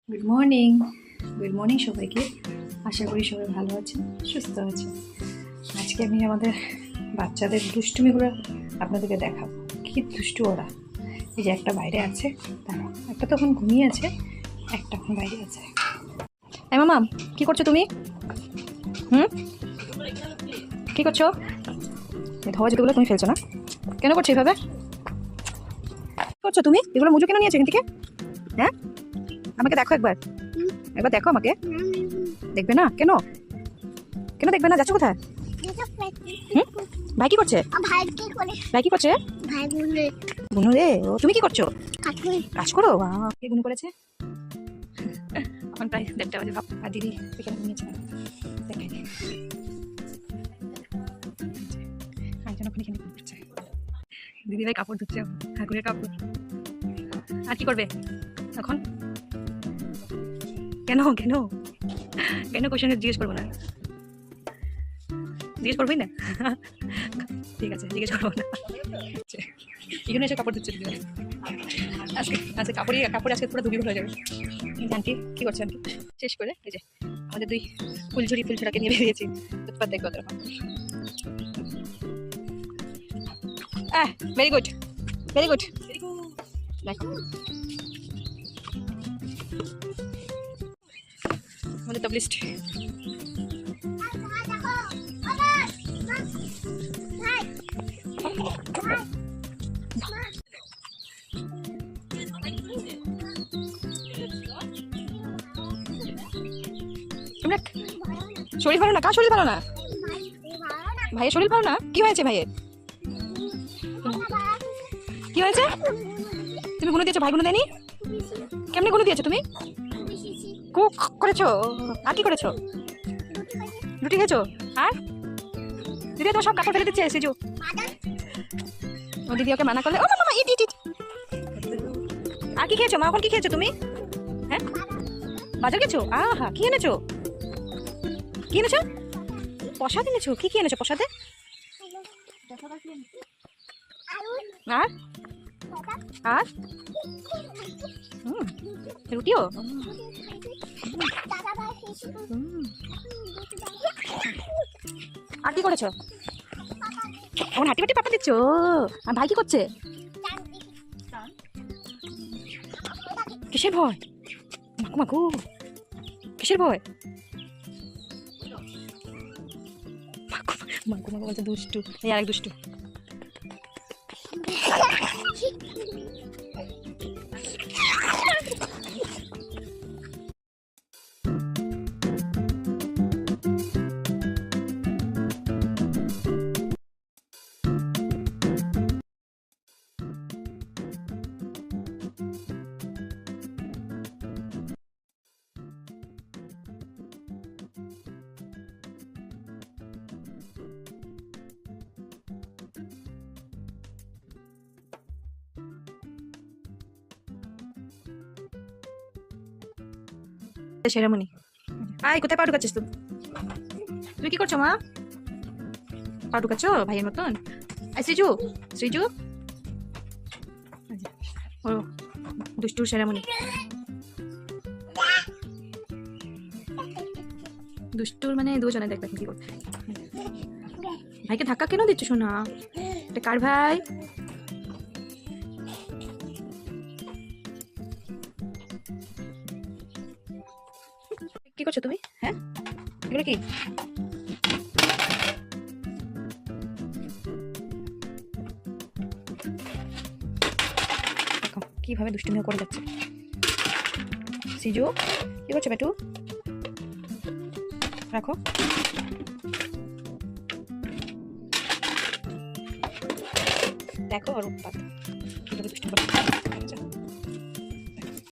Good morning. Good morning সবাইকে। আশা করি সবাই ভালো আছেন, সুস্থ আছেন। আজকে আমি আমাদের বাচ্চাদের দুষ্টুমিগুলো আপনাদেরকে দেখাবো। কি দুষ্টু ওরা। এই যে একটা বাইরে আছে, তারা একটা তখন ঘুমিয়ে আছে, একটা এখন বাইরে আছে। হ্যাঁ মামা, কি করছো তুমি? কি করছো? ধোয়া জুতোগুলো তুমি ফেলছো না? কেন করছো এইভাবে? কি করছো তুমি? এগুলো মুজো কেন নিয়েছো এখান থেকে? হ্যাঁ, আমাকে দেখো একবার, একবার দেখো আমাকে। দেখবে না কেন? কেন দেখবে না? যাচ্ছ কোথায়? ভাই কি করছে? ভাই কি করছে? গুনু রে। ও তুমি কি করছো? কাজ করো। কে গুনু করেছে? এখন প্রায় 1:30 বাজে। ভাব, আর দিদি এখানে ঘুমিয়েছে। দেখে ওখানে করছে। দিদি ভাই কাপড় ধুচ্ছে, ঠাকুরের কাপড়। আর কি করবে এখন? কেন কেন কেন কোশ্চেন জিজ্ঞেস করবো না? জিজ্ঞেস করবোই না? ঠিক আছে, জিজ্ঞেস করবো না। এখানে এসে কাপড় দিচ্ছে দিদি। আজকে আজকে কাপড়ে আজকে পুরো দুর্বল হয়ে যাবে। আন্টি কি করছে? আন্টি শেষ করে এই যে আমাদের দুই ফুলঝুরাকে নিয়ে বেরিয়েছি। উৎপাত দেখবো তোরা। Very good, very good. দেখো আমাদের তবলিস্ট। শরীর ভালো না? কার শরীর ভালো না? ভাইয়ের শরীর ভালো না? কি হয়েছে ভাইয়ের? কি হয়েছে? তুমি গুনো দিয়েছো? ভাই গুনো দেয়নি? কেমনে গুনো দিয়েছো তুমি? কুক করেছো? আর কি করেছো? রুটি খেয়েছো? আর দিদি তোমার সব কাপড় ফেলে দিচ্ছে সিজু। ও দিদি ওকে মানা করলে ও মামা ইট ইট ইট। আর কি খেয়েছো মা? এখন কি খেয়েছো তুমি? হ্যাঁ, বাজার গেছো? আহা, কি এনেছো? কি এনেছো? প্রসাদ এনেছো? কি কি এনেছো প্রসাদে? আর আর রুটিও? আর কি করেছো? এখন হাঁটি হাঁটি পাপা দিচ্ছ? আর ভাই কি করছে? কিসের ভয়? মাকু মাকু, কিসের ভয়? মাকু মাকু মাকু বলছে দুষ্টু। এই আরেক দুষ্টু। সেরামনি। আয়, কোথায় পা ঢুকাচ্ছিস তুই? তুই কি করছো মা? পা ঢুকাচ্ছ ভাইয়ের মতন? আই শ্রীজু, শ্রীজু ও দুষ্টুর সেরামনি। দুষ্টুর মানে দুজনে দেখবে কি করছে। ভাইকে ধাক্কা কেন দিচ্ছ শোনা? এটা কার ভাই? কি করছো তুমি? হ্যাঁ, এগুলো কি? দেখো কিভাবে দুষ্টুমিও করে যাচ্ছে। সিজু কি করছে বেটু? রাখো। দেখো আর উৎপাত কিভাবে দুষ্টু করে।